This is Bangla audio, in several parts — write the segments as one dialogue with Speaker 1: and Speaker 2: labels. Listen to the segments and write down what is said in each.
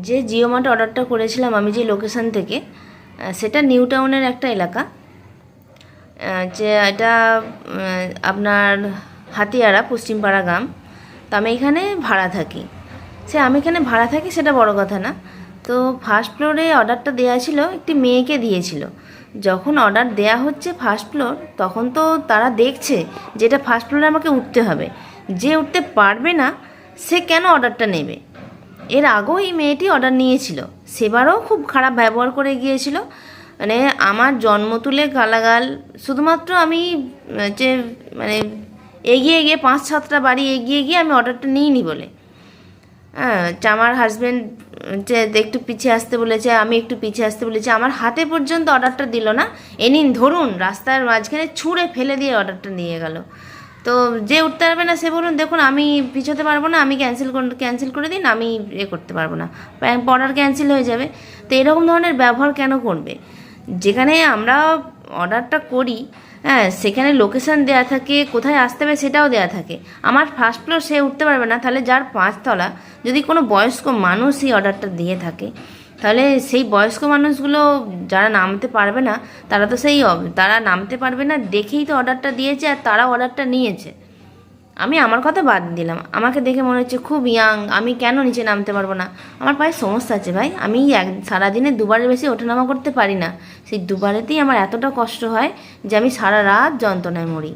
Speaker 1: যে জিও মার্ট অর্ডারটা করেছিলাম আমি যে লোকেশান থেকে, সেটা নিউ টাউনের একটা এলাকা। যে এটা আপনার হাতিয়াড়া পশ্চিমপাড়া গ্রাম। তো আমি এখানে ভাড়া থাকি। আমি এখানে ভাড়া থাকি সেটা বড় কথা না। তো ফার্স্ট ফ্লোরে অর্ডারটা দেওয়া ছিল, একটি মেয়েকে দিয়েছিল। যখন অর্ডার দেয়া হচ্ছে ফার্স্ট ফ্লোর, তখন তো তারা দেখছে যে এটা ফার্স্ট ফ্লোরে আমাকে উঠতে হবে। যে উঠতে পারবে না সে কেন অর্ডারটা নেবে? এর আগেও এই মেয়েটি অর্ডার নিয়েছিল, সেবারও খুব খারাপ ব্যবহার করে গিয়েছিল। মানে আমার জন্ম তুলে গালাগাল, শুধুমাত্র আমি যে মানে এগিয়ে গিয়ে 5-7টা বাড়ি এগিয়ে গিয়ে আমি অর্ডারটা নিইনি বলে। হ্যাঁ, আমার হাজব্যান্ড যে একটু পিছিয়ে আসতে বলেছে, আমি একটু পিছিয়ে আসতে বলেছি, আমার হাতে পর্যন্ত অর্ডারটা দিল না। নিন ধরুন, রাস্তার মাঝখানে ছুঁড়ে ফেলে দিয়ে অর্ডারটা নিয়ে গেল। তো যে উঠতে পারবে না সে বলুন, দেখুন আমি পিছোতে পারবো না, আমি ক্যান্সেল করে দিন, আমি করতে পারবো না, অর্ডার ক্যান্সেল হয়ে যাবে। তো এরকম ধরনের ব্যবহার কেন করবে? যেখানে আমরা অর্ডারটা করি, হ্যাঁ, সেখানে লোকেশান দেওয়া থাকে, কোথায় আসতে হবে সেটাও দেওয়া থাকে। আমার ফার্স্ট ফ্লোর সে উঠতে পারবে না, তাহলে যার 5তলা যদি কোনো বয়স্ক মানুষই অর্ডারটা দিয়ে থাকে, তাহলে সেই বয়স্ক মানুষগুলো যারা নামতে পারবে না, তারা তো তারা নামতে পারবে না দেখেই তো অর্ডারটা দিয়েছে, আর তারা অর্ডারটা নিয়েছে। আমি আমার কথা বাদ দিলাম, আমাকে দেখে মনে হচ্ছে খুব ইয়াং, আমি কেন নিচে নামতে পারবো না? আমার পায়ে সমস্যা আছে ভাই, আমি সারাদিনে দুবারের বেশি ওঠানামা করতে পারি না। সেই দুবারেতেই আমার এতটা কষ্ট হয় যে আমি সারা রাত যন্ত্রণায় মরি।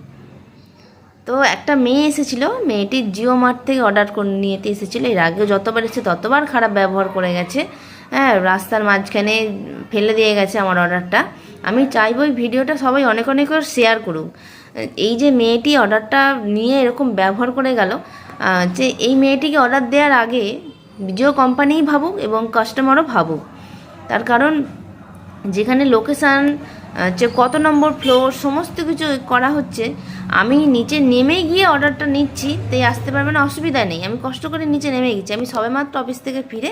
Speaker 1: তো একটা মেয়ে এসেছিল, মেয়েটি জিও মার্ট থেকে অর্ডার করে নিতে এসেছিলো। এর আগেও যতবার এসে ততবার খারাপ ব্যবহার করে গেছে। হ্যাঁ, রাস্তার মাঝখানে ফেলে দিয়ে গেছে আমার অর্ডারটা। আমি চাইবো এই ভিডিওটা সবাই অনেক অনেক করে শেয়ার করুক। এই যে মেয়েটি অর্ডারটা নিয়ে এরকম ব্যবহার করে গেল, যে এই মেয়েটিকে অর্ডার দেওয়ার আগে জিও কোম্পানিই ভাবুক এবং কাস্টমারও ভাবুক। তার কারণ যেখানে লোকেশান, যে কত নম্বর ফ্লোর, সমস্ত কিছু করা হচ্ছে, আমি নিচে নেমে গিয়ে অর্ডারটা নিচ্ছি, তাই আসতে পারবে না, অসুবিধা নেই। আমি কষ্ট করে নিচে নেমে গেছি, আমি সবেমাত্র অফিস থেকে ফিরে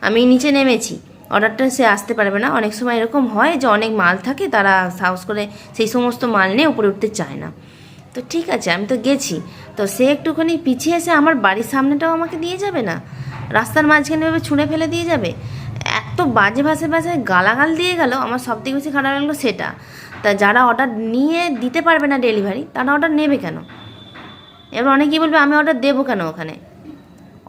Speaker 1: আমি নিচে নেমেছি, অর্ডারটা সে আসতে পারবে না। অনেক সময় এরকম হয় যে অনেক মাল থাকে, তারা সাহস করে সেই সমস্ত মাল নিয়ে উপরে উঠতে চায় না। তো ঠিক আছে, আমি তো গেছি, তো সে একটুখানি পিছিয়ে এসে আমার বাড়ির সামনেটাও আমাকে দিয়ে যাবে না, রাস্তার মাঝখানে ভাবে ছুঁড়ে ফেলে দিয়ে যাবে। এত বাজে ভাষায় গালাগাল দিয়ে গেল, আমার সবথেকে বেশি খারাপ লাগলো সেটা। তা যারা অর্ডার নিয়ে দিতে পারবে না ডেলিভারি, তারা অর্ডার নেবে কেন? এবার অনেকেই বলবে আমি অর্ডার দেবো কেন ওখানে?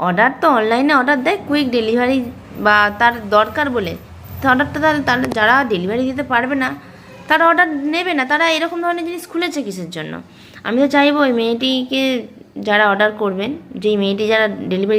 Speaker 1: অর্ডার তো অনলাইনে অর্ডার দেয় কুইক ডেলিভারি বা তার দরকার বলে, তো অর্ডারটা তাহলে যারা ডেলিভারি দিতে পারবে না তারা অর্ডার নেবে না। তারা এরকম ধরনের জিনিস খুলেছে কিসের জন্য? আমি তো চাইবো ওই মেয়েটিকে যারা অর্ডার করবেন, যেই মেয়েটি যারা ডেলিভারি